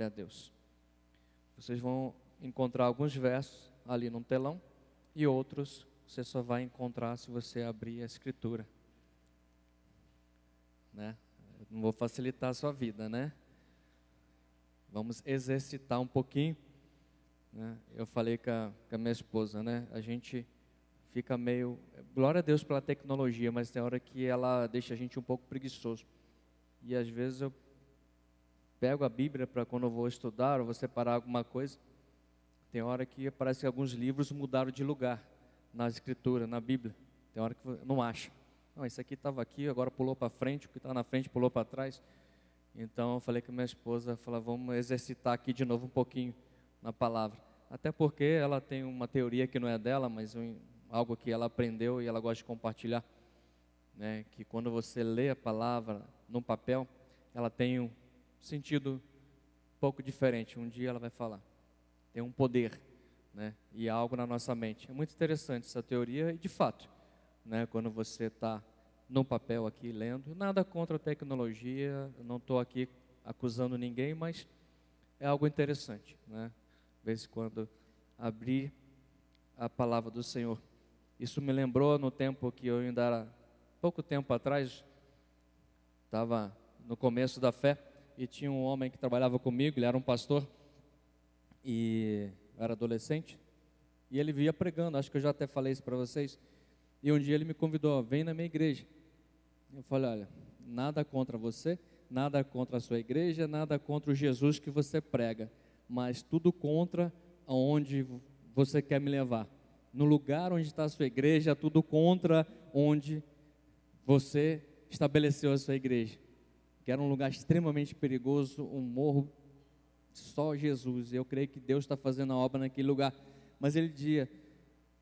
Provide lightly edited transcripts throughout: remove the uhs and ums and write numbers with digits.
Glória a Deus. Vocês vão encontrar alguns versos ali no telão e outros você só vai encontrar se você abrir a Escritura, né? Não vou facilitar a sua vida, né? Vamos exercitar um pouquinho, né? Eu falei com a minha esposa, né? A gente fica meio... Glória a Deus pela tecnologia, mas tem hora que ela deixa a gente um pouco preguiçoso. E às vezes eu pego a Bíblia para quando eu vou estudar ou vou separar alguma coisa. Tem hora que parece que alguns livros mudaram de lugar na Escritura, na Bíblia. Tem hora que não acha. Não, esse aqui estava aqui, agora pulou para frente, o que está na frente pulou para trás. Então eu falei com a minha esposa, vamos exercitar aqui de novo um pouquinho na palavra. Até porque ela tem uma teoria que não é dela, mas algo que ela aprendeu e ela gosta de compartilhar, né? Que quando você lê a palavra no papel, ela tem um sentido um pouco diferente. Um dia ela vai falar, tem um poder, né? E algo na nossa mente. É muito interessante essa teoria e de fato, né? Quando você está no papel aqui lendo, nada contra a tecnologia, não estou aqui acusando ninguém, mas é algo interessante, né? De vez em quando abrir a palavra do Senhor. Isso me lembrou no tempo que eu ainda era, pouco tempo atrás, estava no começo da fé, e tinha um homem que trabalhava comigo, ele era um pastor, e eu era adolescente, e ele via pregando, acho que eu já até falei isso para vocês, e um dia ele me convidou, vem na minha igreja. Eu falei, olha, nada contra você, nada contra a sua igreja, nada contra o Jesus que você prega, mas tudo contra aonde você quer me levar. No lugar onde está a sua igreja, tudo contra onde você estabeleceu a sua igreja. Que era um lugar extremamente perigoso, um morro, só Jesus. Eu creio que Deus está fazendo a obra naquele lugar. Mas ele dizia,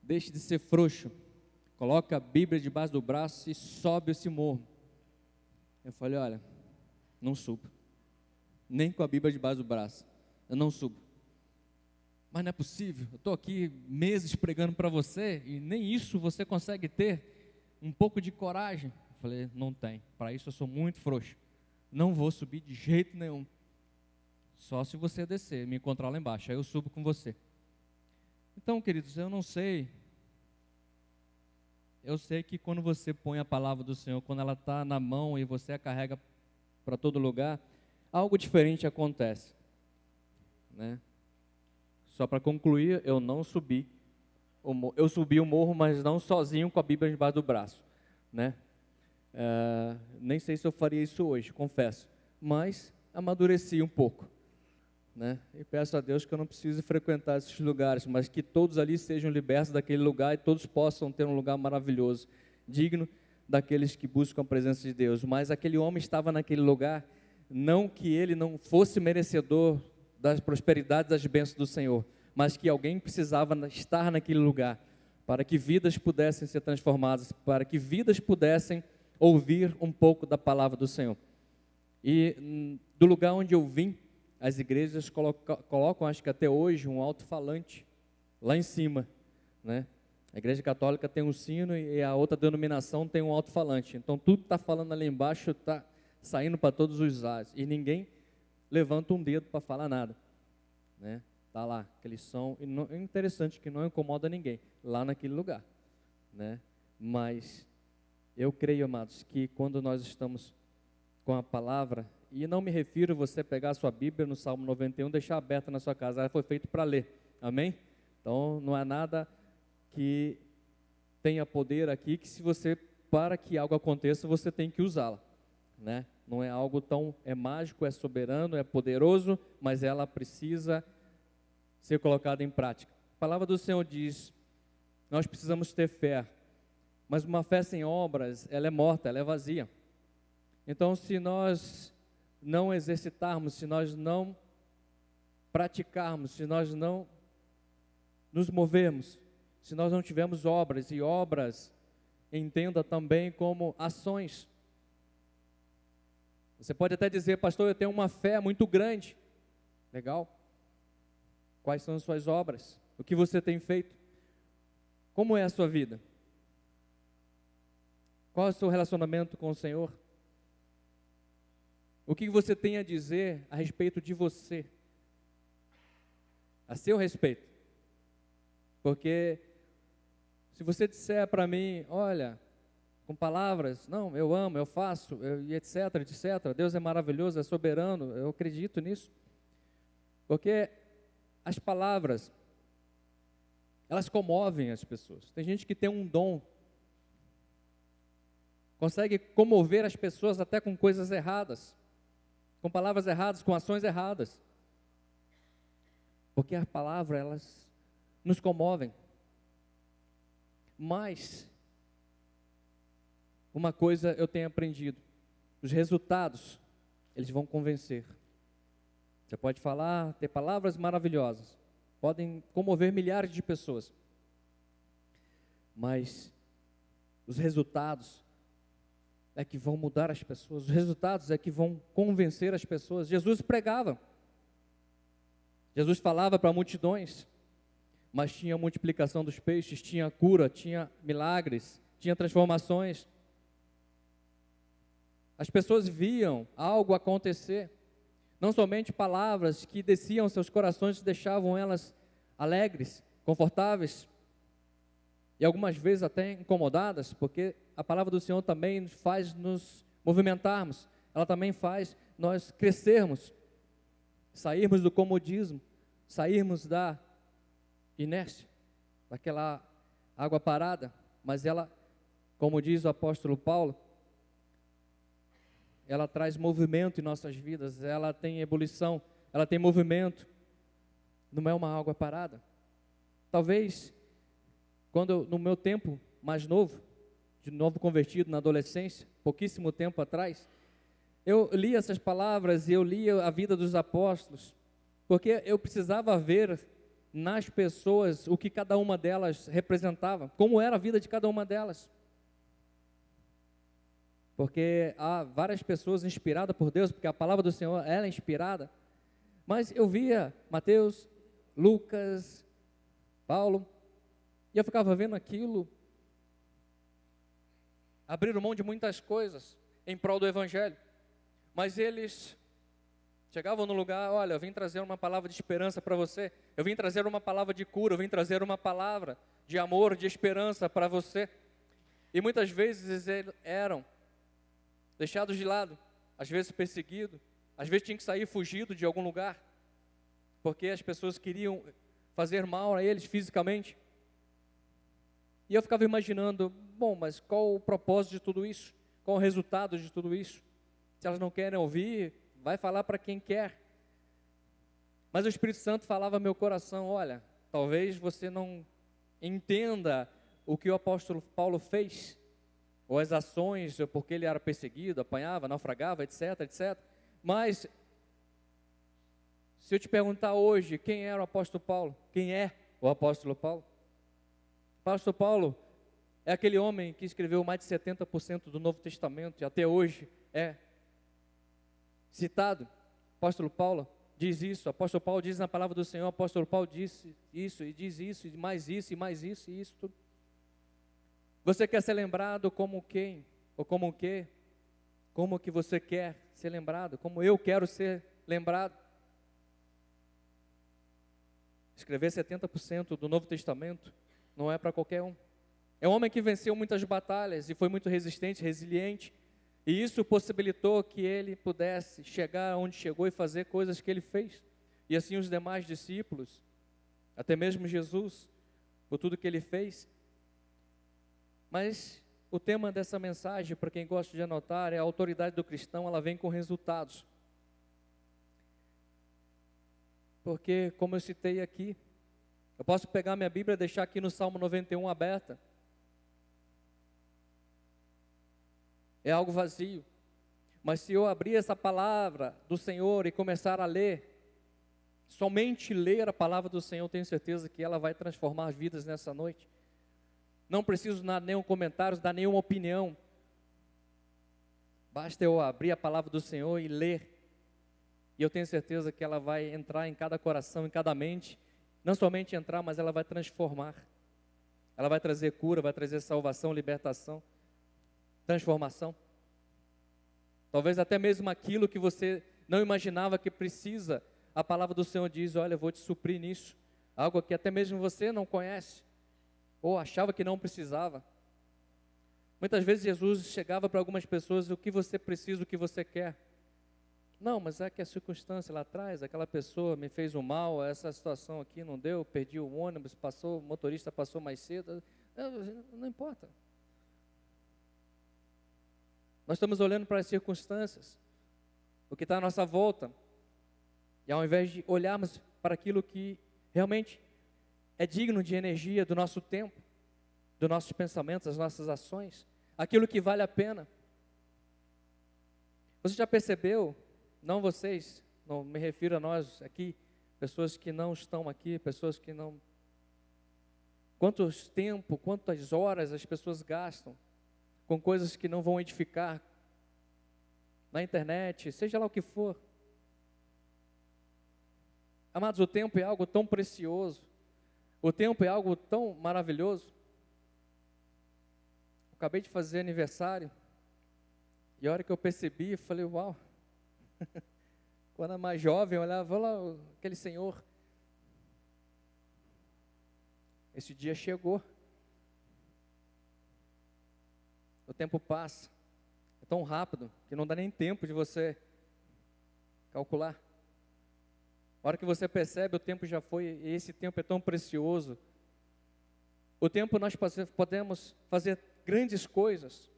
deixe de ser frouxo, coloca a Bíblia debaixo do braço e sobe esse morro. Eu falei, olha, não subo, nem com a Bíblia debaixo do braço, eu não subo. Mas não é possível, eu estou aqui meses pregando para você e nem isso você consegue ter um pouco de coragem. Eu falei, não tem, para isso eu sou muito frouxo, não vou subir de jeito nenhum, só se você descer, me encontrar lá embaixo, aí eu subo com você. Então, queridos, eu sei que quando você põe a palavra do Senhor, quando ela está na mão e você a carrega para todo lugar, algo diferente acontece, né? Só para concluir, eu não subi, eu subi o morro, mas não sozinho com a Bíblia debaixo do braço, né? Nem sei se eu faria isso hoje, confesso, mas amadureci um pouco, né? E peço a Deus que eu não precise frequentar esses lugares, mas que todos ali sejam libertos daquele lugar e todos possam ter um lugar maravilhoso, digno daqueles que buscam a presença de Deus. Mas aquele homem estava naquele lugar, não que ele não fosse merecedor das prosperidades, das bênçãos do Senhor, mas que alguém precisava estar naquele lugar, para que vidas pudessem ser transformadas, para que vidas pudessem ouvir um pouco da palavra do Senhor. E do lugar onde eu vim, as igrejas colocam, acho que até hoje, um alto-falante lá em cima, né? A igreja católica tem um sino e a outra denominação tem um alto-falante. Então tudo que está falando ali embaixo está saindo para todos os lados. E ninguém levanta um dedo para falar nada, né? Está lá, aquele som. E não, é interessante que não incomoda ninguém lá naquele lugar, né? Mas eu creio, amados, que quando nós estamos com a palavra, e não me refiro a você pegar a sua Bíblia no Salmo 91, deixar aberta na sua casa, ela foi feita para ler, amém? Então não é nada que tenha poder aqui, que se você, para que algo aconteça, você tem que usá-la, né? Não é algo tão, é mágico, é soberano, é poderoso, mas ela precisa ser colocada em prática. A palavra do Senhor diz, nós precisamos ter fé, mas uma fé sem obras, ela é morta, ela é vazia. Então, se nós não exercitarmos, se nós não praticarmos, se nós não nos movermos, se nós não tivermos obras, e obras, entenda também como ações. Você pode até dizer, pastor, eu tenho uma fé muito grande. Legal. Quais são as suas obras? O que você tem feito? Como é a sua vida? Qual é o seu relacionamento com o Senhor? O que você tem a dizer a respeito de você, a seu respeito. Porque se você disser para mim, olha, com palavras, não, eu amo, eu faço, e etc, etc, Deus é maravilhoso, é soberano, eu acredito nisso. Porque as palavras, elas comovem as pessoas. Tem gente que tem um dom, consegue comover as pessoas até com coisas erradas, com palavras erradas, com ações erradas. Porque as palavras, elas nos comovem. Mas, uma coisa eu tenho aprendido, os resultados, eles vão convencer. Você pode falar, ter palavras maravilhosas, podem comover milhares de pessoas, mas os resultados é que vão mudar as pessoas, os resultados é que vão convencer as pessoas. Jesus pregava, Jesus falava para multidões, mas tinha multiplicação dos peixes, tinha cura, tinha milagres, tinha transformações. As pessoas viam algo acontecer, não somente palavras que desciam aos seus corações e deixavam elas alegres, confortáveis, e algumas vezes até incomodadas, porque a palavra do Senhor também faz nos movimentarmos, ela também faz nós crescermos, sairmos do comodismo, sairmos da inércia, daquela água parada, mas ela, como diz o apóstolo Paulo, ela traz movimento em nossas vidas, ela tem ebulição, ela tem movimento, não é uma água parada. Talvez, quando no meu tempo mais novo, de novo convertido na adolescência, pouquíssimo tempo atrás, eu li essas palavras e eu li a vida dos apóstolos, porque eu precisava ver nas pessoas o que cada uma delas representava, como era a vida de cada uma delas. Porque há várias pessoas inspiradas por Deus, porque a palavra do Senhor, ela é inspirada, mas eu via Mateus, Lucas, Paulo, e eu ficava vendo aquilo, abriram mão de muitas coisas em prol do Evangelho, mas eles chegavam no lugar, olha, eu vim trazer uma palavra de esperança para você, eu vim trazer uma palavra de cura, eu vim trazer uma palavra de amor, de esperança para você, e muitas vezes eles eram deixados de lado, às vezes perseguidos, às vezes tinham que sair fugido de algum lugar, porque as pessoas queriam fazer mal a eles fisicamente. E eu ficava imaginando, bom, mas qual o propósito de tudo isso? Qual o resultado de tudo isso? Se elas não querem ouvir, vai falar para quem quer. Mas o Espírito Santo falava ao meu coração, olha, talvez você não entenda o que o apóstolo Paulo fez, ou as ações, porque ele era perseguido, apanhava, naufragava, etc, etc. Mas, se eu te perguntar hoje, quem era o apóstolo Paulo? Quem é o apóstolo Paulo? O apóstolo Paulo é aquele homem que escreveu mais de 70% do Novo Testamento, e até hoje é citado. O apóstolo Paulo diz isso, o apóstolo Paulo diz na palavra do Senhor, o apóstolo Paulo disse isso, e diz isso, e mais isso, e mais isso, e isso tudo. Você quer ser lembrado como quem? Ou como o quê? Como que você quer ser lembrado? Como eu quero ser lembrado? Escrever 70% do Novo Testamento não é para qualquer um. É um homem que venceu muitas batalhas e foi muito resistente, resiliente. E isso possibilitou que ele pudesse chegar onde chegou e fazer coisas que ele fez. E assim os demais discípulos, até mesmo Jesus, por tudo que ele fez. Mas o tema dessa mensagem, para quem gosta de anotar, é a autoridade do cristão, ela vem com resultados. Porque, como eu citei aqui, eu posso pegar minha Bíblia e deixar aqui no Salmo 91 aberta. É algo vazio. Mas se eu abrir essa palavra do Senhor e começar a ler, somente ler a palavra do Senhor, eu tenho certeza que ela vai transformar vidas nessa noite. Não preciso dar nenhum comentário, dar nenhuma opinião. Basta eu abrir a palavra do Senhor e ler. E eu tenho certeza que ela vai entrar em cada coração, em cada mente. Não somente entrar, mas ela vai transformar. Ela vai trazer cura, vai trazer salvação, libertação, transformação. Talvez até mesmo aquilo que você não imaginava que precisa a palavra do Senhor diz, olha, eu vou te suprir nisso, algo que até mesmo você não conhece, ou achava que não precisava. Muitas vezes Jesus chegava para algumas pessoas, o que você precisa, o que você quer. Não, mas é que a circunstância lá atrás, aquela pessoa me fez um mal, essa situação aqui não deu, perdi o ônibus, o motorista passou mais cedo, não importa. Nós estamos olhando para as circunstâncias, o que está à nossa volta, e ao invés de olharmos para aquilo que realmente é digno de energia do nosso tempo, dos nossos pensamentos, das nossas ações, aquilo que vale a pena. Você já percebeu, não vocês, não me refiro a nós aqui, pessoas que não estão aqui, pessoas que não... quantas horas as pessoas gastam com coisas que não vão edificar na internet, seja lá o que for. Amados, o tempo é algo tão precioso, o tempo é algo tão maravilhoso. Acabei de fazer aniversário, e a hora que eu percebi, eu falei, uau, quando era mais jovem, eu olhava, olha lá, aquele senhor, esse dia chegou, o tempo passa, é tão rápido, que não dá nem tempo de você calcular. A hora que você percebe, o tempo já foi, e esse tempo é tão precioso. O tempo nós podemos fazer grandes coisas,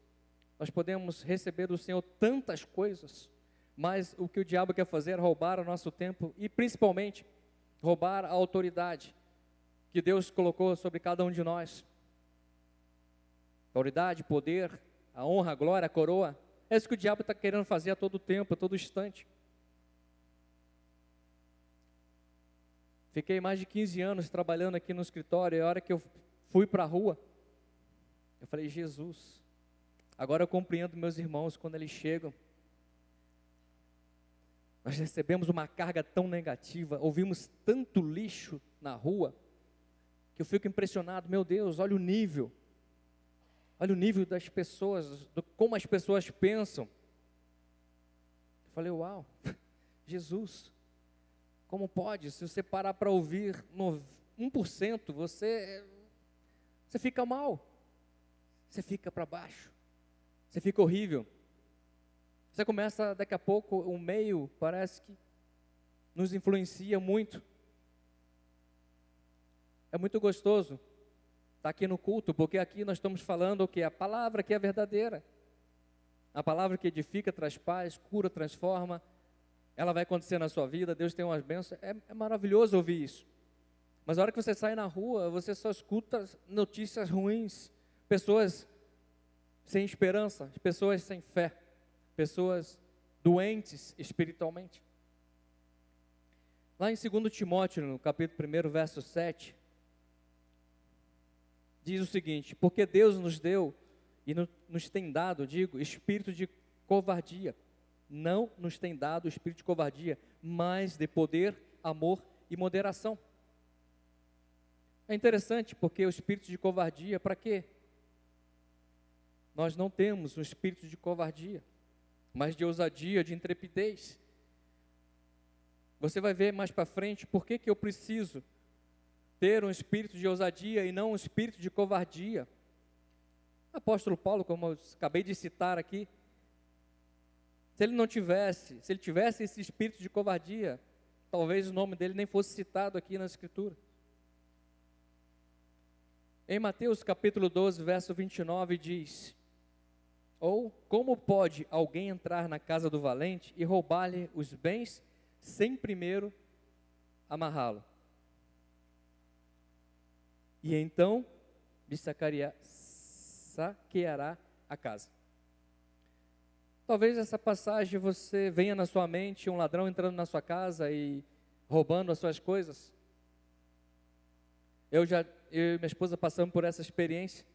nós podemos receber do Senhor tantas coisas, mas o que o diabo quer fazer é roubar o nosso tempo e principalmente roubar a autoridade que Deus colocou sobre cada um de nós. Autoridade, poder, a honra, a glória, a coroa, é isso que o diabo está querendo fazer a todo tempo, a todo instante. Fiquei mais de 15 anos trabalhando aqui no escritório, e a hora que eu fui para a rua, eu falei, Jesus, agora eu compreendo meus irmãos quando eles chegam. Nós recebemos uma carga tão negativa, ouvimos tanto lixo na rua, que eu fico impressionado, meu Deus, olha o nível das pessoas, como as pessoas pensam. Eu falei, uau, Jesus, como pode? Se você parar para ouvir 1%, você fica mal, você fica para baixo, você fica horrível. Você começa, daqui a pouco, o meio parece que nos influencia muito. É muito gostoso estar aqui no culto, porque aqui nós estamos falando o que? A palavra que é verdadeira. A palavra que edifica, traz paz, cura, transforma. Ela vai acontecer na sua vida, Deus tem umas bênçãos. É maravilhoso ouvir isso. Mas a hora que você sai na rua, você só escuta notícias ruins. Pessoas sem esperança, pessoas sem fé. Pessoas doentes espiritualmente. Lá em 2 Timóteo, no capítulo 1, verso 7, diz o seguinte: porque Deus nos deu e nos tem dado, espírito de covardia. Não nos tem dado o espírito de covardia, mas de poder, amor e moderação. É interessante porque o espírito de covardia, para quê? Nós não temos um espírito de covardia, mas de ousadia, de intrepidez. Você vai ver mais para frente por que eu preciso ter um espírito de ousadia e não um espírito de covardia. O apóstolo Paulo, como eu acabei de citar aqui, se ele tivesse esse espírito de covardia, talvez o nome dele nem fosse citado aqui na Escritura. Em Mateus capítulo 12, verso 29 diz: ou como pode alguém entrar na casa do valente e roubar-lhe os bens sem primeiro amarrá-lo? E então lhe saqueará a casa. Talvez essa passagem você venha na sua mente, um ladrão entrando na sua casa e roubando as suas coisas. Eu e minha esposa passamos por essa experiência,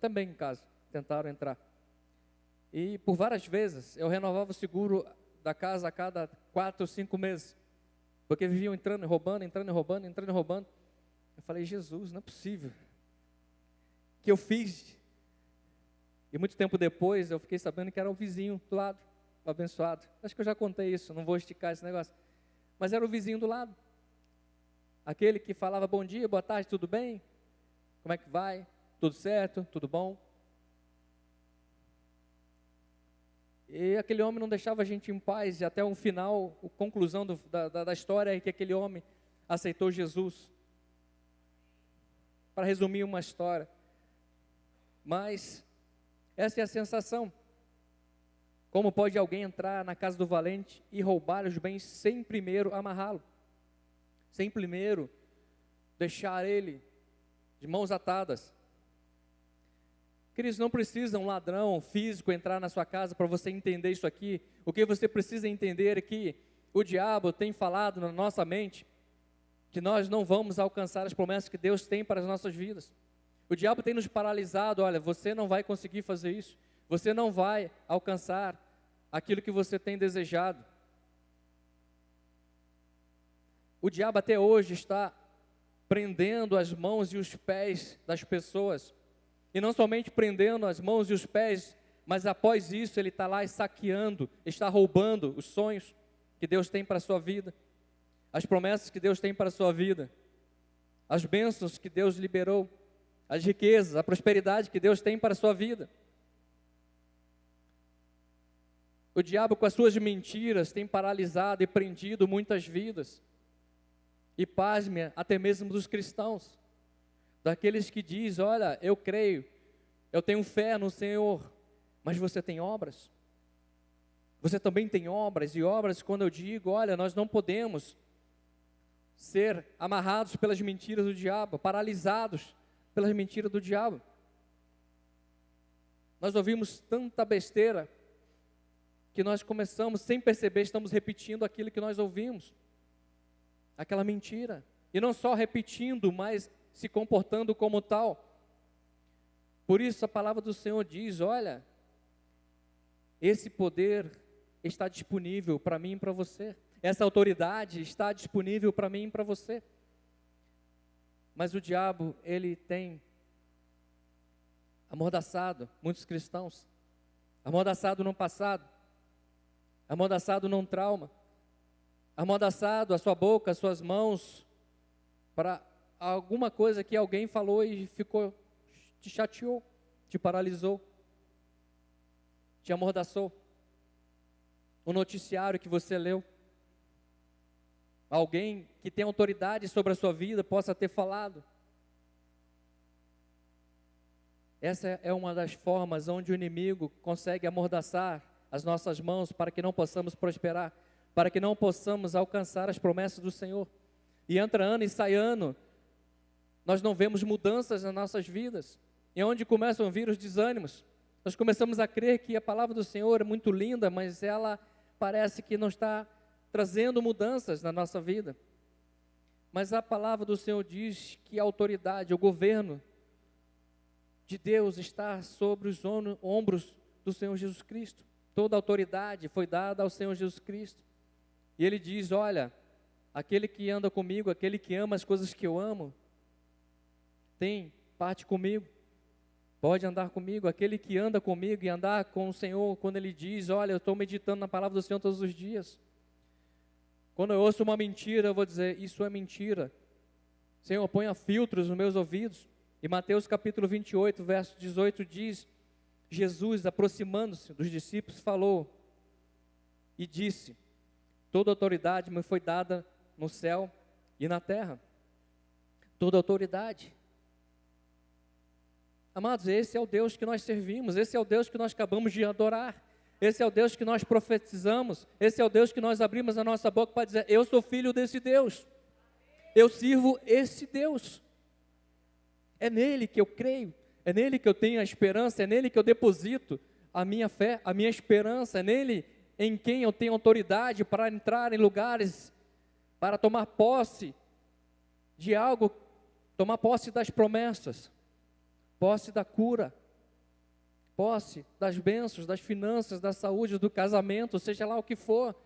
também em casa, tentaram entrar. E por várias vezes eu renovava o seguro da casa a cada 4 ou 5 meses, porque viviam entrando e roubando, entrando e roubando, entrando e roubando. Eu falei, Jesus, não é possível. Que eu fiz. E muito tempo depois eu fiquei sabendo que era o vizinho do lado, o abençoado. Acho que eu já contei isso, não vou esticar esse negócio. mas era o vizinho do lado. Aquele que falava bom dia, boa tarde, tudo bem? Como é que vai? Tudo certo? Tudo bom? E aquele homem não deixava a gente em paz, e até o final, a conclusão da história é que aquele homem aceitou Jesus. Para resumir uma história. Mas essa é a sensação. Como pode alguém entrar na casa do valente e roubar os bens sem primeiro amarrá-lo? Sem primeiro deixar ele de mãos atadas? Queridos, não precisa um ladrão físico entrar na sua casa para você entender isso aqui. O que você precisa entender é que o diabo tem falado na nossa mente que nós não vamos alcançar as promessas que Deus tem para as nossas vidas. O diabo tem nos paralisado, olha, você não vai conseguir fazer isso, você não vai alcançar aquilo que você tem desejado. O diabo até hoje está prendendo as mãos e os pés das pessoas, e não somente prendendo as mãos e os pés, mas após isso ele está lá saqueando, está roubando os sonhos que Deus tem para a sua vida, as promessas que Deus tem para a sua vida, as bênçãos que Deus liberou, as riquezas, a prosperidade que Deus tem para a sua vida. O diabo com as suas mentiras tem paralisado e prendido muitas vidas. E pasme, até mesmo dos cristãos, daqueles que dizem, olha, eu creio, eu tenho fé no Senhor, mas você tem obras? Você também tem obras, e obras quando eu digo, olha, nós não podemos ser amarrados pelas mentiras do diabo, paralisados pelas mentiras do diabo. Nós ouvimos tanta besteira, que nós começamos, sem perceber, estamos repetindo aquilo que nós ouvimos, aquela mentira, e não só repetindo, mas se comportando como tal. Por isso a palavra do Senhor diz, olha, esse poder está disponível para mim e para você, essa autoridade está disponível para mim e para você, mas o diabo, ele tem amordaçado muitos cristãos, amordaçado no passado, amordaçado num trauma, amordaçado a sua boca, as suas mãos, para alguma coisa que alguém falou e ficou, te chateou, te paralisou, te amordaçou. O noticiário que você leu, alguém que tem autoridade sobre a sua vida possa ter falado. Essa é uma das formas onde o inimigo consegue amordaçar as nossas mãos para que não possamos prosperar, para que não possamos alcançar as promessas do Senhor. E entra ano e sai ano, nós não vemos mudanças nas nossas vidas. E onde começam a vir os desânimos, nós começamos a crer que a palavra do Senhor é muito linda, mas ela parece que não está trazendo mudanças na nossa vida. Mas a palavra do Senhor diz que a autoridade, o governo de Deus está sobre os ombros do Senhor Jesus Cristo. Toda a autoridade foi dada ao Senhor Jesus Cristo. E Ele diz, olha, aquele que anda comigo, aquele que ama as coisas que eu amo, tem parte comigo, pode andar comigo. Aquele que anda comigo e andar com o Senhor, quando Ele diz, olha, eu estou meditando na palavra do Senhor todos os dias. Quando eu ouço uma mentira, eu vou dizer, isso é mentira. Senhor, ponha filtros nos meus ouvidos. E Mateus capítulo 28, verso 18 diz, Jesus, aproximando-se dos discípulos, falou e disse, toda autoridade me foi dada no céu e na terra. Toda autoridade. Amados, esse é o Deus que nós servimos, esse é o Deus que nós acabamos de adorar, esse é o Deus que nós profetizamos, esse é o Deus que nós abrimos a nossa boca para dizer, eu sou filho desse Deus, eu sirvo esse Deus, é nele que eu creio, é nele que eu tenho a esperança, é nele que eu deposito a minha fé, a minha esperança, é nele em quem eu tenho autoridade para entrar em lugares, para tomar posse de algo, tomar posse das promessas, posse da cura, posse das bênçãos, das finanças, da saúde, do casamento, seja lá o que for.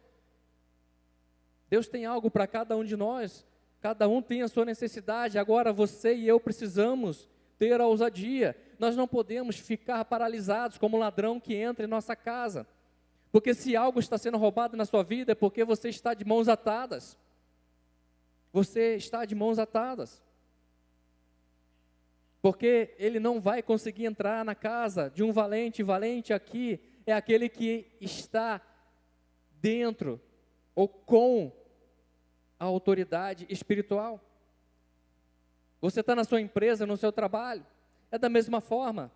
Deus tem algo para cada um de nós, cada um tem a sua necessidade. Agora você e eu precisamos ter a ousadia, nós não podemos ficar paralisados como um ladrão que entra em nossa casa, porque se algo está sendo roubado na sua vida é porque você está de mãos atadas, você está de mãos atadas. Porque ele não vai conseguir entrar na casa de um valente. Valente aqui é aquele que está dentro ou com a autoridade espiritual. Você está na sua empresa, no seu trabalho, é da mesma forma.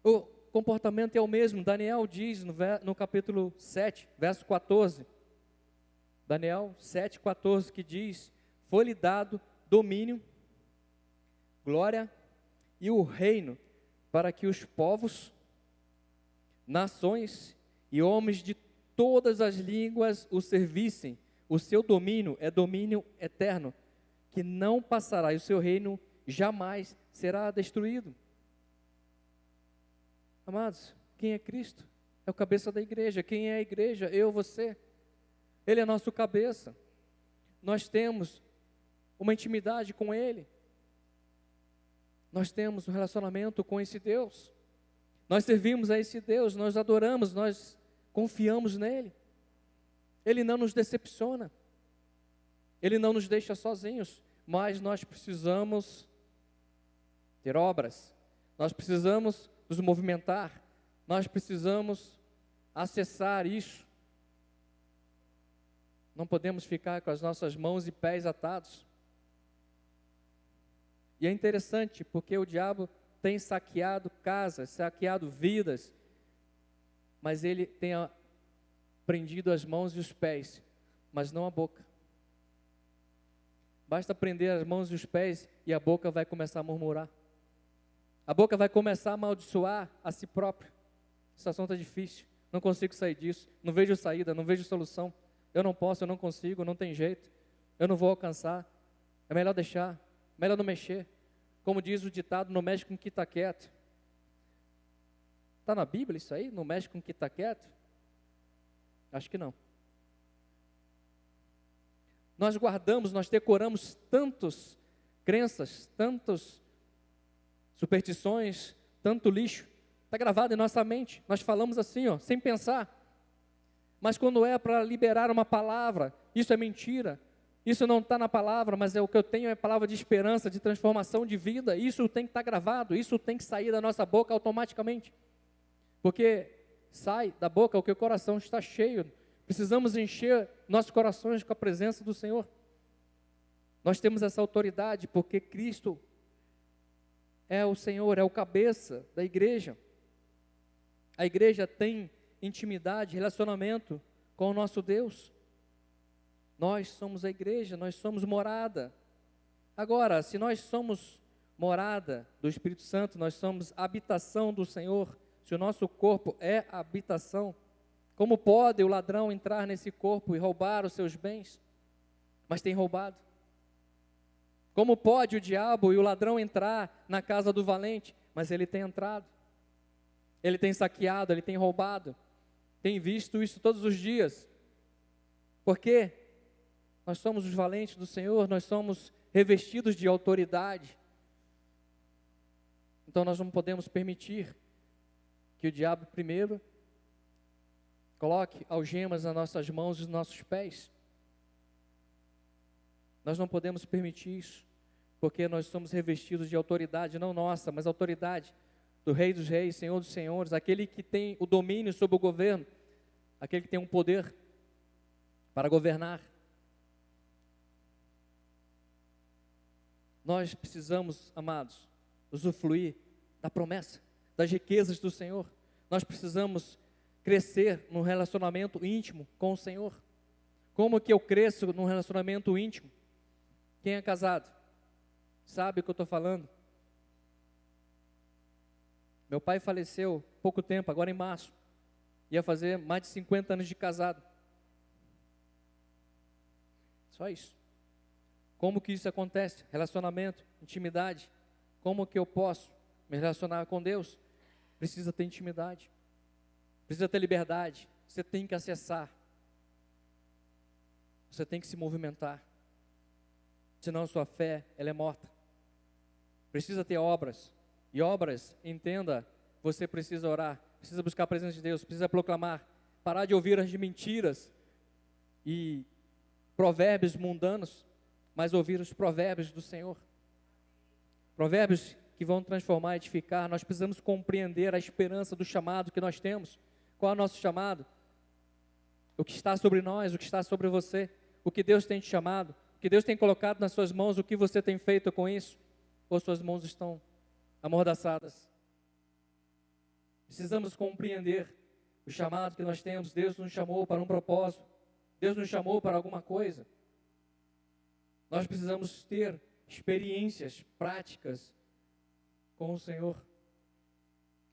O comportamento é o mesmo. Daniel diz no capítulo 7, verso 14. Daniel 7, 14, que diz: foi-lhe dado domínio, glória e o reino, para que os povos, nações e homens de todas as línguas o servissem. O seu domínio é domínio eterno, que não passará, e o seu reino jamais será destruído. Amados, quem é Cristo? É o cabeça da igreja. Quem é a igreja? Eu, você. Ele é nosso cabeça. Nós temos uma intimidade com Ele. Nós temos um relacionamento com esse Deus. Nós servimos a esse Deus, nós adoramos, nós confiamos nele. Ele não nos decepciona. Ele não nos deixa sozinhos, mas nós precisamos ter obras. Nós precisamos nos movimentar. Nós precisamos acessar isso. Não podemos ficar com as nossas mãos e pés atados. E é interessante porque o diabo tem saqueado casas, saqueado vidas, mas ele tem prendido as mãos e os pés, mas não a boca. Basta prender as mãos e os pés e a boca vai começar a murmurar. A boca vai começar a amaldiçoar a si própria. A situação está difícil, não consigo sair disso, não vejo saída, não vejo solução. Eu não posso, eu não consigo, não tem jeito, eu não vou alcançar. É melhor deixar, melhor não mexer. Como diz o ditado, não mexe com o que está quieto. Está na Bíblia isso aí? Não mexe com o que está quieto? Acho que não. Nós guardamos, nós decoramos tantas crenças, tantas superstições, tanto lixo. Está gravado em nossa mente. Nós falamos assim, ó, sem pensar. Mas quando é para liberar uma palavra, isso é mentira. Isso não está na palavra, mas o que eu tenho é palavra de esperança, de transformação de vida. Isso tem que estar gravado, isso tem que sair da nossa boca automaticamente. Porque sai da boca o que o coração está cheio. Precisamos encher nossos corações com a presença do Senhor. Nós temos essa autoridade porque Cristo é o Senhor, é o cabeça da igreja. A igreja tem intimidade, relacionamento com o nosso Deus. Nós somos a igreja, nós somos morada. Agora, se nós somos morada do Espírito Santo, nós somos habitação do Senhor, se o nosso corpo é a habitação, como pode o ladrão entrar nesse corpo e roubar os seus bens? Mas tem roubado. Como pode o diabo e o ladrão entrar na casa do valente? Mas ele tem entrado. Ele tem saqueado, ele tem roubado. Tem visto isso todos os dias. Por quê? Nós somos os valentes do Senhor, nós somos revestidos de autoridade. Então nós não podemos permitir que o diabo primeiro coloque algemas nas nossas mãos e nos nossos pés. Nós não podemos permitir isso, porque nós somos revestidos de autoridade, não nossa, mas autoridade do Rei dos Reis, Senhor dos Senhores, aquele que tem o domínio sobre o governo, aquele que tem um poder para governar. Nós precisamos, amados, usufruir da promessa, das riquezas do Senhor. Nós precisamos crescer num relacionamento íntimo com o Senhor. Como que eu cresço num relacionamento íntimo? Quem é casado sabe o que eu estou falando. Meu pai faleceu há pouco tempo, agora em março. Ia fazer mais de 50 anos de casado. Só isso. Como que isso acontece? Relacionamento, intimidade. Como que eu posso me relacionar com Deus? Precisa ter intimidade. Precisa ter liberdade. Você tem que acessar. Você tem que se movimentar. Senão a sua fé, ela é morta. Precisa ter obras. E obras, entenda, você precisa orar. Precisa buscar a presença de Deus. Precisa proclamar. Parar de ouvir as mentiras. E provérbios mundanos, mas ouvir os provérbios do Senhor. Provérbios que vão transformar, edificar. Nós precisamos compreender a esperança do chamado que nós temos. Qual é o nosso chamado? O que está sobre nós, o que está sobre você, o que Deus tem te chamado, o que Deus tem colocado nas suas mãos, o que você tem feito com isso, ou suas mãos estão amordaçadas. Precisamos compreender o chamado que nós temos. Deus nos chamou para um propósito, Deus nos chamou para alguma coisa. Nós precisamos ter experiências práticas com o Senhor.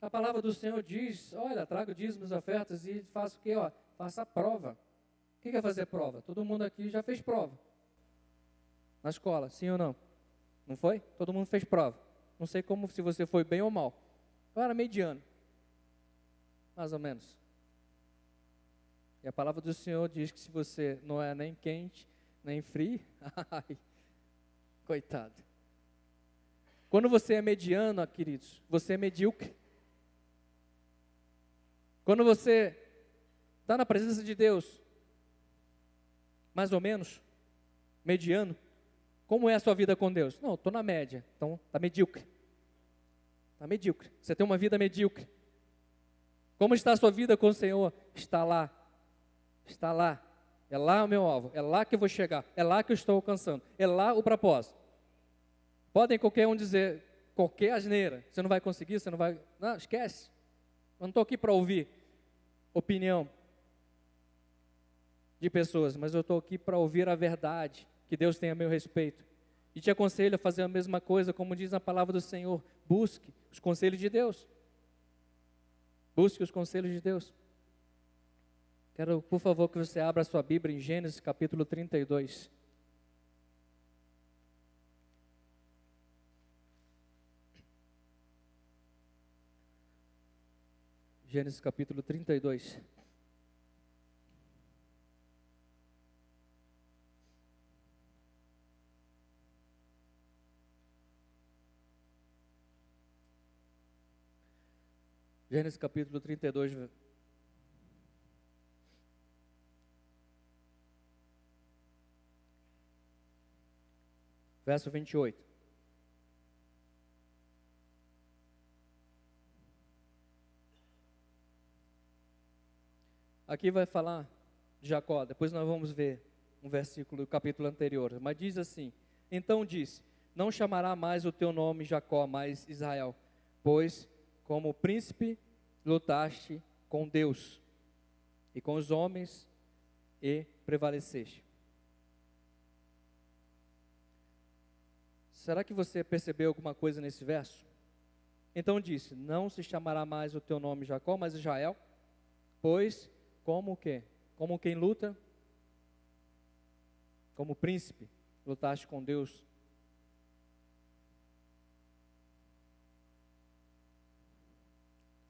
A palavra do Senhor diz, olha, traga dízimos, ofertas e faça o quê? Faça a prova. O que é fazer prova? Todo mundo aqui já fez prova. Na escola, sim ou não? Não foi? Todo mundo fez prova. Não sei como, se você foi bem ou mal. Eu era mediano. Mais ou menos. E a palavra do Senhor diz que se você não é nem quente, nem frio, ai, coitado. Quando você é mediano, queridos, você é medíocre. Quando você está na presença de Deus, mais ou menos, mediano, como é a sua vida com Deus? Não, estou na média, então está medíocre. Está medíocre, você tem uma vida medíocre. Como está a sua vida com o Senhor? Está lá, é lá o meu alvo, é lá que eu vou chegar, é lá que eu estou alcançando, é lá o propósito. Podem qualquer um dizer, qualquer asneira, você não vai conseguir, você não vai, não, esquece. Eu não estou aqui para ouvir opinião de pessoas, mas eu estou aqui para ouvir a verdade que Deus tem a meu respeito. E te aconselho a fazer a mesma coisa, como diz na palavra do Senhor, busque os conselhos de Deus. Busque os conselhos de Deus. Quero, por favor, que você abra a sua Bíblia em Gênesis capítulo 32. Gênesis capítulo 32. Gênesis capítulo 32. Verso 28. Aqui vai falar de Jacó, depois nós vamos ver um versículo do capítulo anterior, mas diz assim: então disse, não chamará mais o teu nome Jacó, mas Israel, pois como príncipe lutaste com Deus e com os homens e prevaleceste. Será que você percebeu alguma coisa nesse verso? Então disse, não se chamará mais o teu nome Jacó, mas Israel, pois como o quê? Como quem luta, como príncipe, lutaste com Deus.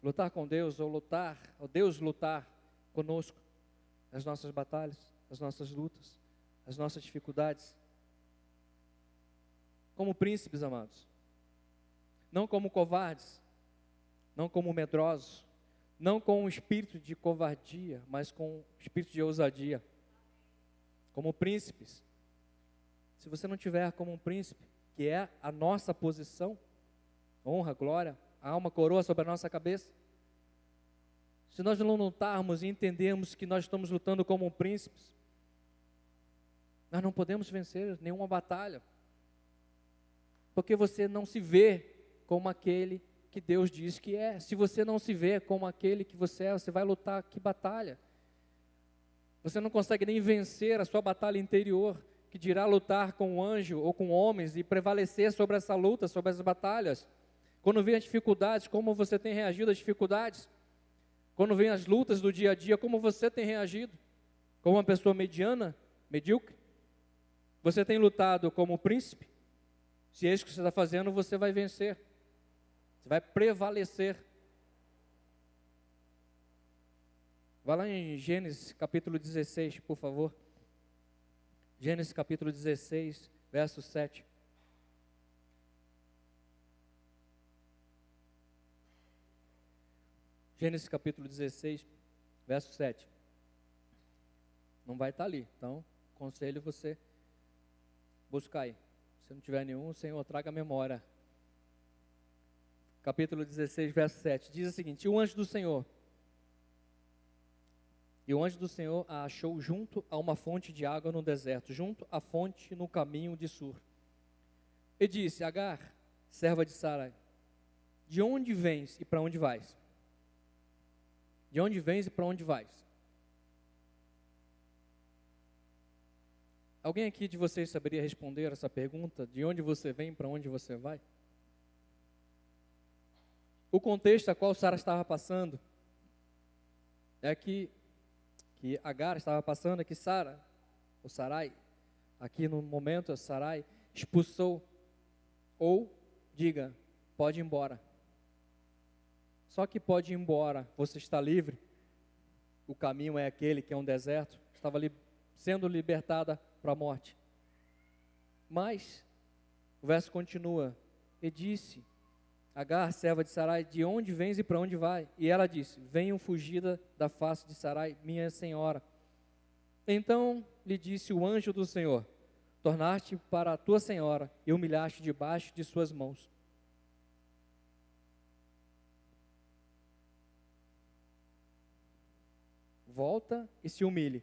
Lutar com Deus, ou Deus lutar conosco, as nossas batalhas, as nossas lutas, as nossas dificuldades. Como príncipes, amados. Não como covardes, não como medrosos, não com um espírito de covardia, mas com um espírito de ousadia. Como príncipes. Se você não tiver como um príncipe, que é a nossa posição, honra, glória, há uma coroa sobre a nossa cabeça. Se nós não lutarmos e entendermos que nós estamos lutando como príncipes, nós não podemos vencer nenhuma batalha. Porque você não se vê como aquele que Deus diz que é. Se você não se vê como aquele que você é, você vai lutar que batalha? Você não consegue nem vencer a sua batalha interior, que dirá lutar com um anjo ou com homens e prevalecer sobre essa luta, sobre as batalhas. Quando vem as dificuldades, como você tem reagido às dificuldades? Quando vem as lutas do dia a dia, como você tem reagido? Como uma pessoa mediana, medíocre? Você tem lutado como príncipe? Se é isso que você está fazendo, você vai vencer. Você vai prevalecer. Vai lá em Gênesis capítulo 16, por favor. Gênesis capítulo 16, verso 7. Gênesis capítulo 16, verso 7. Não vai estar ali, então aconselho você buscar aí. Se não tiver nenhum, o Senhor traga a memória. Capítulo 16, verso 7, diz o seguinte: E o anjo do Senhor a achou junto a uma fonte de água no deserto, junto à fonte no caminho de Sur. E disse: Agar, serva de Sarai, de onde vens e para onde vais? De onde vens e para onde vais? Alguém aqui de vocês saberia responder essa pergunta? De onde você vem e para onde você vai? O contexto a qual Sara estava passando é que Agar estava passando, é que Sara, ou Sarai, aqui no momento a Sarai, expulsou, ou diga, pode ir embora. Só que pode ir embora, você está livre, o caminho é aquele que é um deserto, estava sendo libertada para a morte. Mas, o verso continua, e disse, Agar, serva de Sarai, de onde vens e para onde vai? E ela disse, venho fugida da face de Sarai, minha senhora. Então lhe disse o anjo do Senhor, tornaste para a tua senhora e humilhaste debaixo de suas mãos. Volta e se humilhe.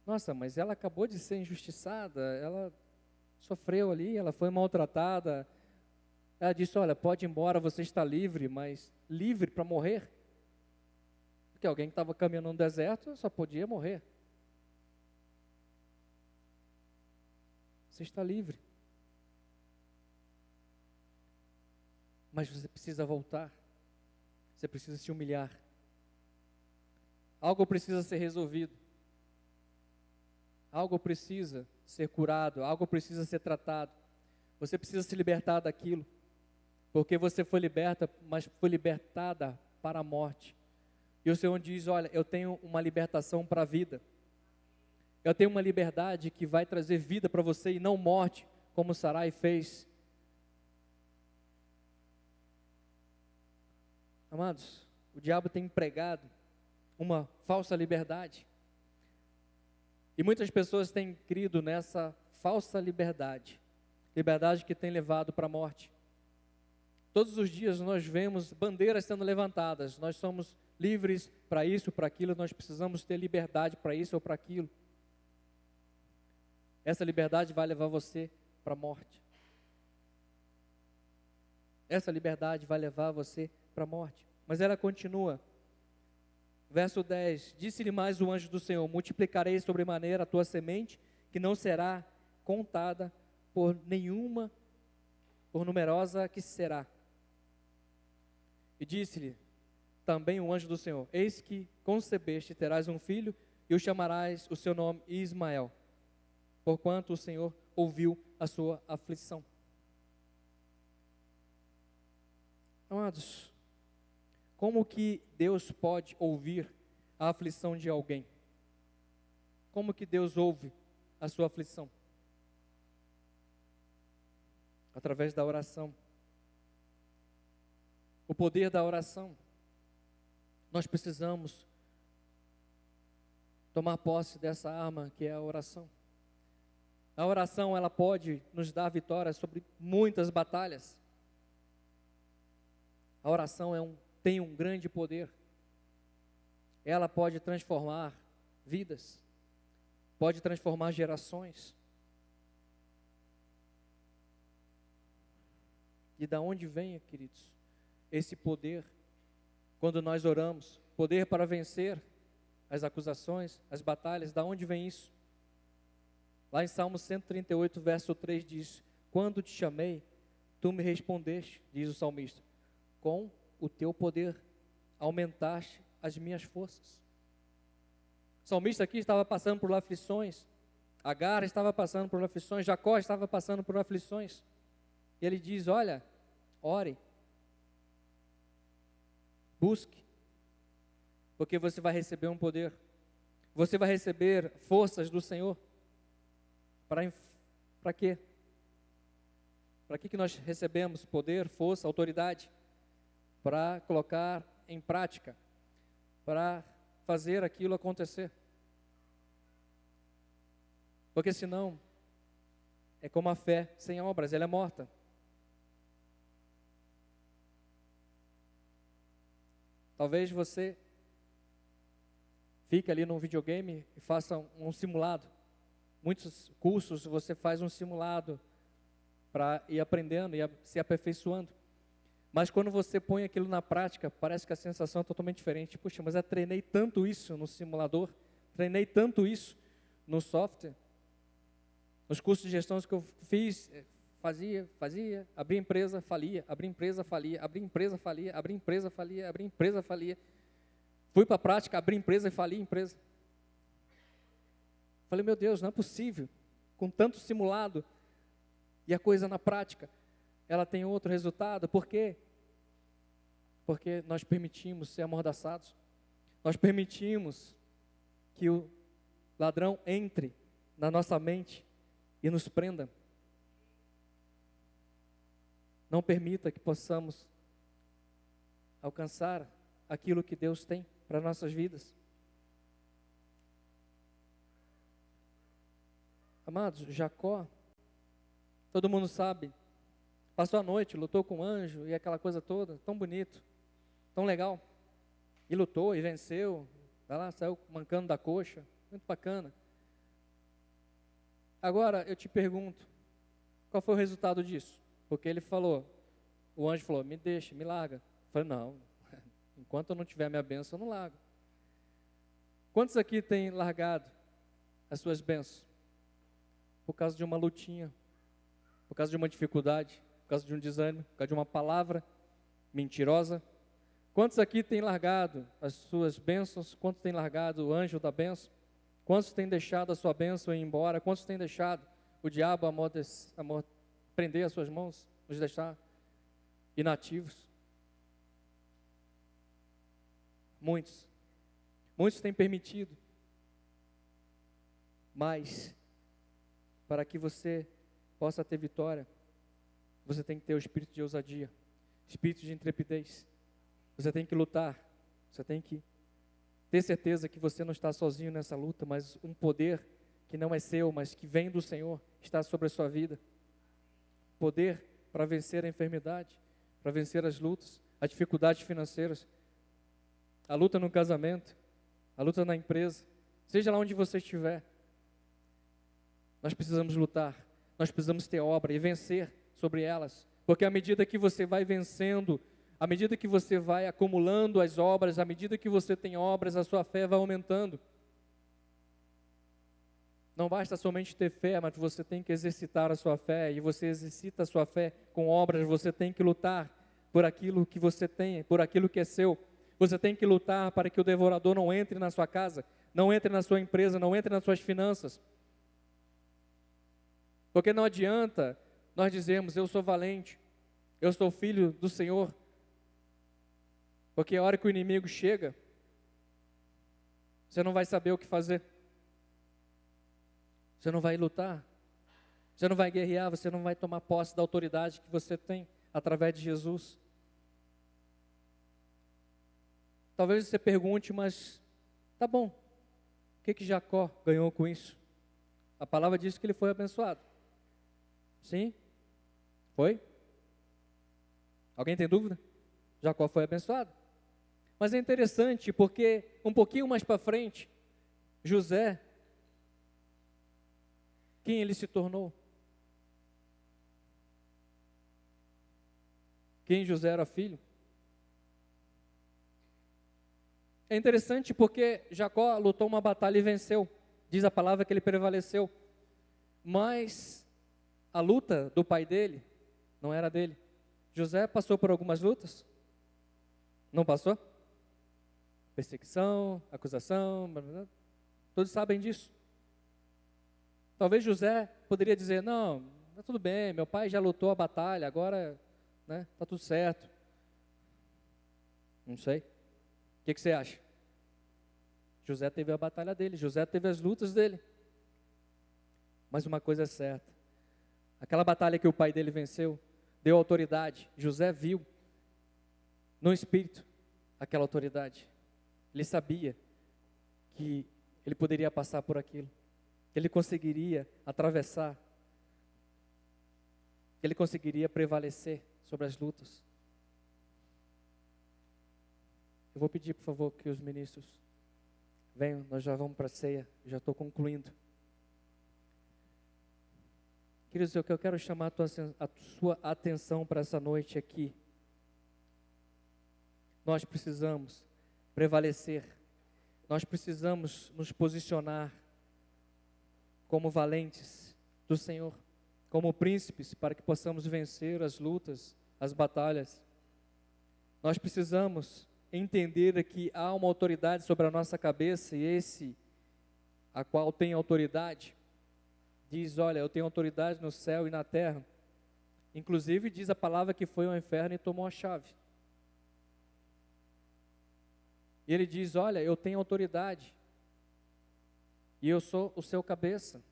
Nossa, mas ela acabou de ser injustiçada, ela sofreu ali, ela foi maltratada. Ela disse, olha, pode ir embora, você está livre, mas livre para morrer? Porque alguém que estava caminhando no deserto só podia morrer. Você está livre. Mas você precisa voltar. Você precisa se humilhar. Algo precisa ser resolvido. Algo precisa ser curado. Algo precisa ser tratado. Você precisa se libertar daquilo. Porque você foi liberta, mas foi libertada para a morte. E o Senhor diz, olha, eu tenho uma libertação para a vida. Eu tenho uma liberdade que vai trazer vida para você e não morte, como Sarai fez. Amados, o diabo tem empregado uma falsa liberdade. E muitas pessoas têm crido nessa falsa liberdade. Liberdade que tem levado para a morte. Todos os dias nós vemos bandeiras sendo levantadas. Nós somos livres para isso, para aquilo. Nós precisamos ter liberdade para isso ou para aquilo. Essa liberdade vai levar você para a morte. Essa liberdade vai levar você para a morte. Mas ela continua. Verso 10. Disse-lhe mais o anjo do Senhor, multiplicarei sobremaneira a tua semente, que não será contada por nenhuma, por numerosa que será. E disse-lhe também o anjo do Senhor, eis que concebeste, terás um filho, e o chamarás o seu nome Ismael, porquanto o Senhor ouviu a sua aflição. Amados, como que Deus pode ouvir a aflição de alguém? Como que Deus ouve a sua aflição? Através da oração. O poder da oração. Nós precisamos tomar posse dessa arma que é a oração. A oração, ela pode nos dar vitória sobre muitas batalhas. A oração tem um grande poder. Ela pode transformar vidas, pode transformar gerações. E da onde vem, queridos, esse poder? Quando nós oramos, poder para vencer as acusações, as batalhas, da onde vem isso? Lá em Salmo 138, verso 3 diz, quando te chamei, tu me respondeste, diz o salmista, com o teu poder aumentaste as minhas forças. O salmista aqui estava passando por aflições, Agar estava passando por aflições, Jacó estava passando por aflições. E ele diz, olha, ore, busque, porque você vai receber um poder, você vai receber forças do Senhor. Para quê? Para que nós recebemos poder, força, autoridade? Para colocar em prática, para fazer aquilo acontecer. Porque senão, é como a fé sem obras, ela é morta. Talvez você fique ali num videogame e faça um simulado. Muitos cursos você faz um simulado para ir aprendendo e se aperfeiçoando. Mas quando você põe aquilo na prática, parece que a sensação é totalmente diferente. Puxa, mas eu treinei tanto isso no simulador, treinei tanto isso no software. Nos cursos de gestão que eu fiz, fazia, abria empresa, falia, abria empresa, falia, abria empresa, falia, abria empresa, falia, abria empresa, falia. Fui para a prática, abri empresa e falia empresa. Falei, meu Deus, não é possível. Com tanto simulado e a coisa na prática, ela tem outro resultado. Por quê? Porque nós permitimos ser amordaçados. Nós permitimos que o ladrão entre na nossa mente e nos prenda. Não permita que possamos alcançar aquilo que Deus tem para nossas vidas. Amados, Jacó, todo mundo sabe, passou a noite, lutou com o anjo e aquela coisa toda, tão bonito, tão legal. E lutou e venceu, vai lá, saiu mancando da coxa, muito bacana. Agora eu te pergunto, qual foi o resultado disso? Porque ele falou, o anjo falou, me deixa, me larga. Eu falei, não, enquanto eu não tiver a minha bênção, eu não largo. Quantos aqui têm largado as suas bênçãos? Por causa de uma lutinha, por causa de uma dificuldade, por causa de um desânimo, por causa de uma palavra mentirosa. Quantos aqui têm largado as suas bênçãos? Quantos têm largado o anjo da bênção? Quantos têm deixado a sua bênção ir embora? Quantos têm deixado o diabo prender as suas mãos, nos deixar inativos? Muitos. Muitos têm permitido. Mas, para que você possa ter vitória, você tem que ter o espírito de ousadia, espírito de intrepidez. Você tem que lutar, você tem que ter certeza que você não está sozinho nessa luta, mas um poder que não é seu, mas que vem do Senhor, está sobre a sua vida. Poder para vencer a enfermidade, para vencer as lutas, as dificuldades financeiras, a luta no casamento, a luta na empresa, seja lá onde você estiver. Nós precisamos lutar, nós precisamos ter obra e vencer sobre elas, porque à medida que você vai vencendo, à medida que você vai acumulando as obras, à medida que você tem obras, a sua fé vai aumentando. Não basta somente ter fé, mas você tem que exercitar a sua fé, e você exercita a sua fé com obras, você tem que lutar por aquilo que você tem, por aquilo que é seu. Você tem que lutar para que o devorador não entre na sua casa, não entre na sua empresa, não entre nas suas finanças. Porque não adianta nós dizermos, eu sou valente, eu sou filho do Senhor, porque a hora que o inimigo chega, você não vai saber o que fazer. Você não vai lutar, você não vai guerrear, você não vai tomar posse da autoridade que você tem através de Jesus. Talvez você pergunte, mas tá bom, o que Jacó ganhou com isso? A palavra diz que ele foi abençoado. Sim? Foi? Alguém tem dúvida? Jacó foi abençoado. Mas é interessante porque um pouquinho mais para frente, José, quem ele se tornou? Quem José era filho? É interessante porque Jacó lutou uma batalha e venceu. Diz a palavra que ele prevaleceu. Mas a luta do pai dele não era dele. José passou por algumas lutas? Não passou? Perseguição, acusação, blá, blá, blá. Todos sabem disso. Talvez José poderia dizer, não, está tudo bem, meu pai já lutou a batalha, agora está tudo certo. Não sei. O que você acha? José teve a batalha dele, José teve as lutas dele. Mas uma coisa é certa, aquela batalha que o pai dele venceu, deu autoridade. José viu no espírito aquela autoridade. Ele sabia que ele poderia passar por aquilo. que ele conseguiria atravessar, que ele conseguiria prevalecer sobre as lutas. Eu vou pedir, por favor, que os ministros venham, nós já vamos para a ceia, já estou concluindo. Queridos, eu quero chamar a sua atenção para essa noite aqui. Nós precisamos prevalecer, nós precisamos nos posicionar como valentes do Senhor, como príncipes, para que possamos vencer as lutas, as batalhas. Nós precisamos entender que há uma autoridade sobre a nossa cabeça, e esse, a qual tem autoridade, diz, olha, eu tenho autoridade no céu e na terra. Inclusive diz a palavra que foi ao inferno e tomou a chave. E ele diz, olha, eu tenho autoridade, e eu sou o seu cabeça.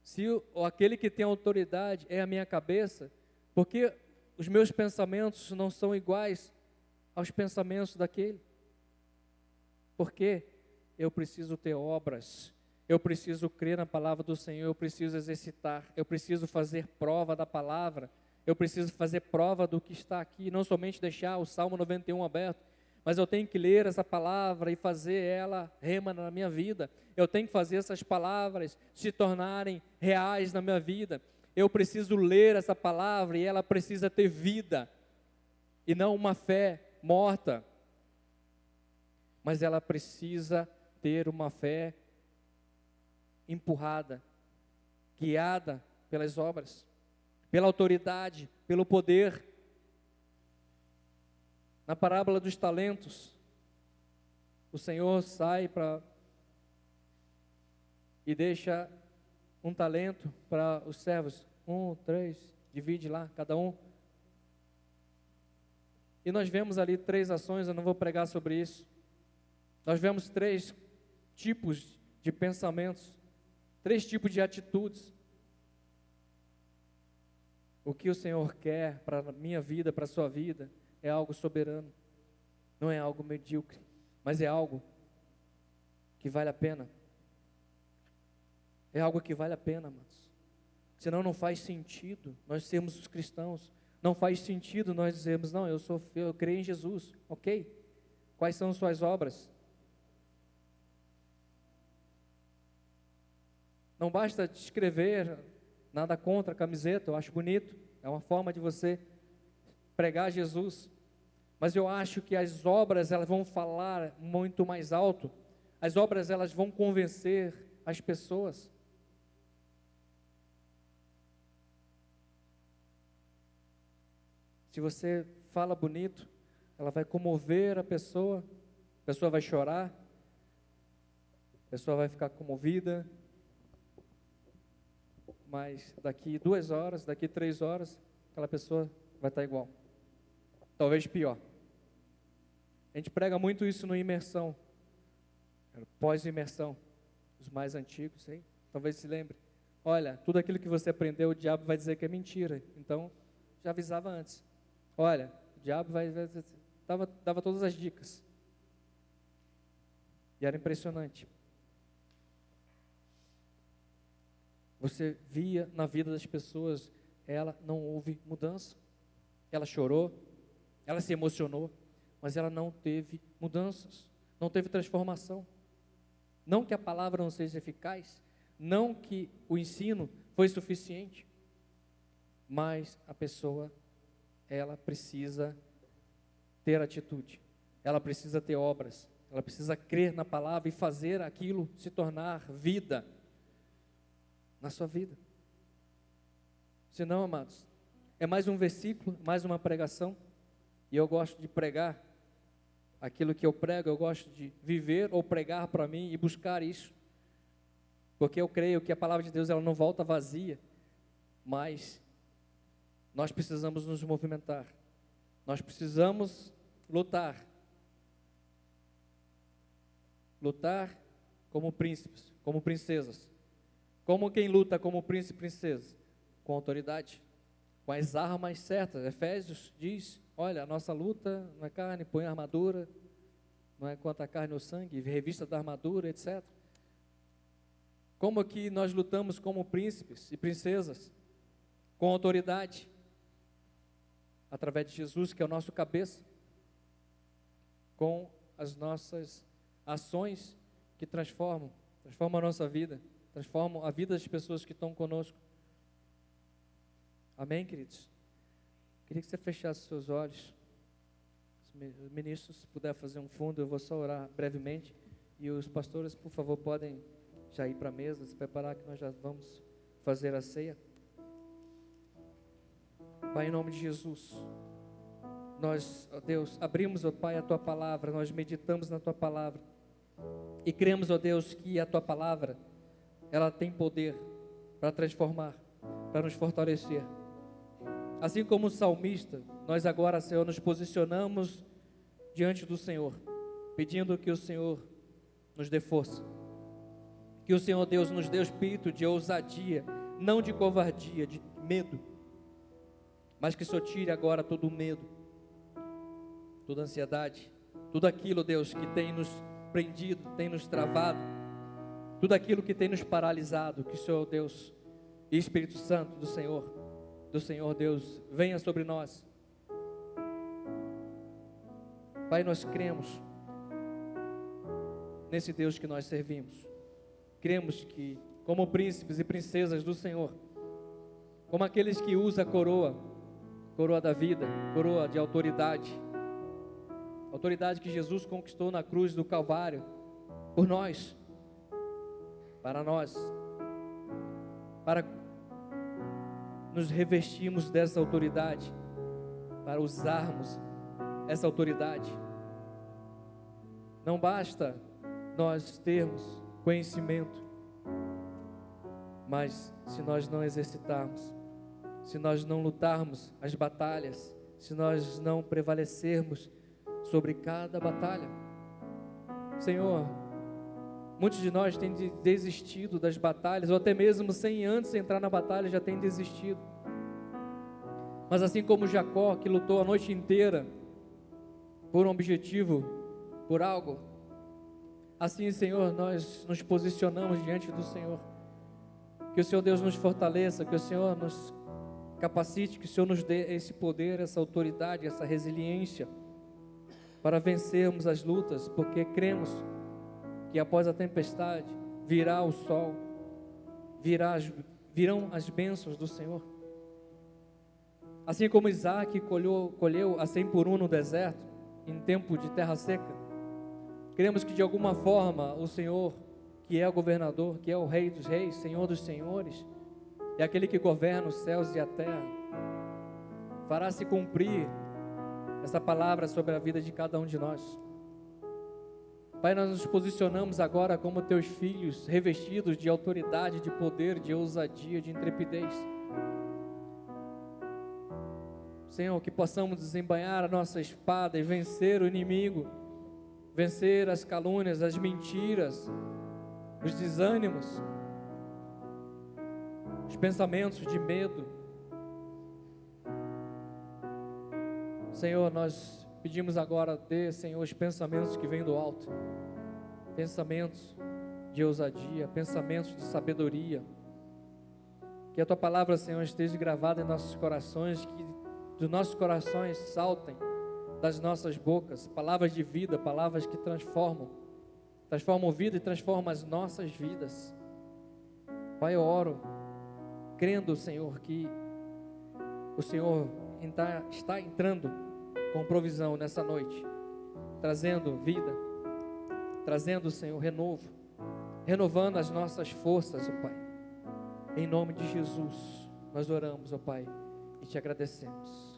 Se aquele que tem autoridade é a minha cabeça, porque os meus pensamentos não são iguais aos pensamentos daquele? Porque eu preciso ter obras, eu preciso crer na palavra do Senhor, eu preciso exercitar, eu preciso fazer prova da palavra, eu preciso fazer prova do que está aqui, não somente deixar o Salmo 91 aberto, mas eu tenho que ler essa palavra e fazer ela rema na minha vida. Eu tenho que fazer essas palavras se tornarem reais na minha vida. Eu preciso ler essa palavra e ela precisa ter vida, e não uma fé morta, mas ela precisa ter uma fé empurrada, guiada pelas obras, pela autoridade, pelo poder. Na parábola dos talentos, o Senhor sai e deixa um talento para os servos, 1, 3, divide lá, cada um. E nós vemos ali 3 ações, eu não vou pregar sobre isso. Nós vemos 3 tipos de pensamentos, 3 tipos de atitudes. O que o Senhor quer para a minha vida, para a sua vida, é algo soberano. Não é algo medíocre, mas é algo que vale a pena. É algo que vale a pena, amados. Senão não faz sentido nós sermos os cristãos. Não faz sentido nós dizermos, não, eu creio em Jesus, ok? Quais são suas obras? Não basta te escrever, nada contra a camiseta, eu acho bonito, é uma forma de você pregar Jesus, mas eu acho que as obras, elas vão falar muito mais alto, as obras, elas vão convencer as pessoas. Se você fala bonito, ela vai comover a pessoa vai chorar, a pessoa vai ficar comovida, mas daqui 2 horas, daqui 3 horas, aquela pessoa vai estar igual, talvez pior. A gente prega muito isso no imersão, pós-imersão, os mais antigos, hein? Talvez se lembre. Olha, tudo aquilo que você aprendeu, o diabo vai dizer que é mentira, então já avisava antes. Olha, o diabo dava todas as dicas. E era impressionante. Você via na vida das pessoas, ela não houve mudança. Ela chorou, ela se emocionou, mas ela não teve mudanças, não teve transformação. Não que a palavra não seja eficaz, não que o ensino foi suficiente, mas a pessoa, ela precisa ter atitude, ela precisa ter obras, ela precisa crer na palavra e fazer aquilo se tornar vida na sua vida. Senão, amados, é mais um versículo, mais uma pregação, e eu gosto de pregar aquilo que eu prego, eu gosto de viver ou pregar para mim e buscar isso, porque eu creio que a palavra de Deus, ela não volta vazia, mas nós precisamos nos movimentar, nós precisamos lutar como príncipes, como princesas. Como quem luta como príncipe e princesa? Com autoridade, com as armas certas. Efésios diz, olha, a nossa luta não é carne, põe a armadura, não é contra a carne ou sangue, revista da armadura, etc. Como aqui nós lutamos como príncipes e princesas, com autoridade, através de Jesus, que é o nosso cabeça, com as nossas ações que transformam a nossa vida, transformam a vida das pessoas que estão conosco. Amém, queridos? Queria que você fechasse os seus olhos. Os ministros, se puder fazer um fundo, eu vou só orar brevemente. E os pastores, por favor, podem já ir para a mesa, se preparar, que nós já vamos fazer a ceia. Pai, em nome de Jesus, nós, ó Deus, abrimos, ó Pai, a Tua Palavra, nós meditamos na Tua Palavra e cremos, ó Deus, que a Tua Palavra, ela tem poder para transformar, para nos fortalecer. Assim como o salmista, nós agora, Senhor, nos posicionamos diante do Senhor, pedindo que o Senhor nos dê força, que o Senhor Deus nos dê o espírito de ousadia, não de covardia, de medo, mas que o Senhor tire agora todo o medo, toda a ansiedade, tudo aquilo, Deus, que tem nos prendido, tem nos travado, tudo aquilo que tem nos paralisado, que o Senhor Deus e Espírito Santo do Senhor Deus, venha sobre nós. Pai, nós cremos nesse Deus que nós servimos, cremos que, como príncipes e princesas do Senhor, como aqueles que usam a coroa da vida, coroa de autoridade que Jesus conquistou na cruz do Calvário, por nós, para nos revestirmos dessa autoridade, para usarmos essa autoridade. Não basta nós termos conhecimento, mas se nós não exercitarmos, se nós não lutarmos as batalhas, se nós não prevalecermos sobre cada batalha, Senhor, muitos de nós têm desistido das batalhas, ou até mesmo sem antes entrar na batalha já têm desistido. Mas assim como Jacó, que lutou a noite inteira por um objetivo, por algo, assim, Senhor, nós nos posicionamos diante do Senhor. Que o Senhor Deus nos fortaleça, que o Senhor nos capacite, que o Senhor nos dê esse poder, essa autoridade, essa resiliência para vencermos as lutas, porque cremos que após a tempestade virá o sol, virão as bênçãos do Senhor. Assim como Isaac colheu a 100 por 1 no deserto, em tempo de terra seca, cremos que de alguma forma o Senhor, que é o governador, que é o Rei dos reis, Senhor dos senhores, é aquele que governa os céus e a terra, fará se cumprir essa palavra sobre a vida de cada um de nós. Pai, nós nos posicionamos agora como teus filhos, revestidos de autoridade, de poder, de ousadia, de intrepidez. Senhor, que possamos desembainhar a nossa espada e vencer o inimigo, vencer as calúnias, as mentiras, os desânimos, os pensamentos de medo. Senhor, nós pedimos agora, Senhor, os pensamentos que vêm do alto, pensamentos de ousadia, pensamentos de sabedoria, que a Tua palavra, Senhor, esteja gravada em nossos corações, que dos nossos corações saltem das nossas bocas palavras de vida, palavras que transformam vida e transformam as nossas vidas. Pai, eu oro crendo, Senhor, que o Senhor está entrando com provisão nessa noite, trazendo vida, trazendo, Senhor, renovo, renovando as nossas forças, ó Pai. Em nome de Jesus, nós oramos, ó Pai, e te agradecemos.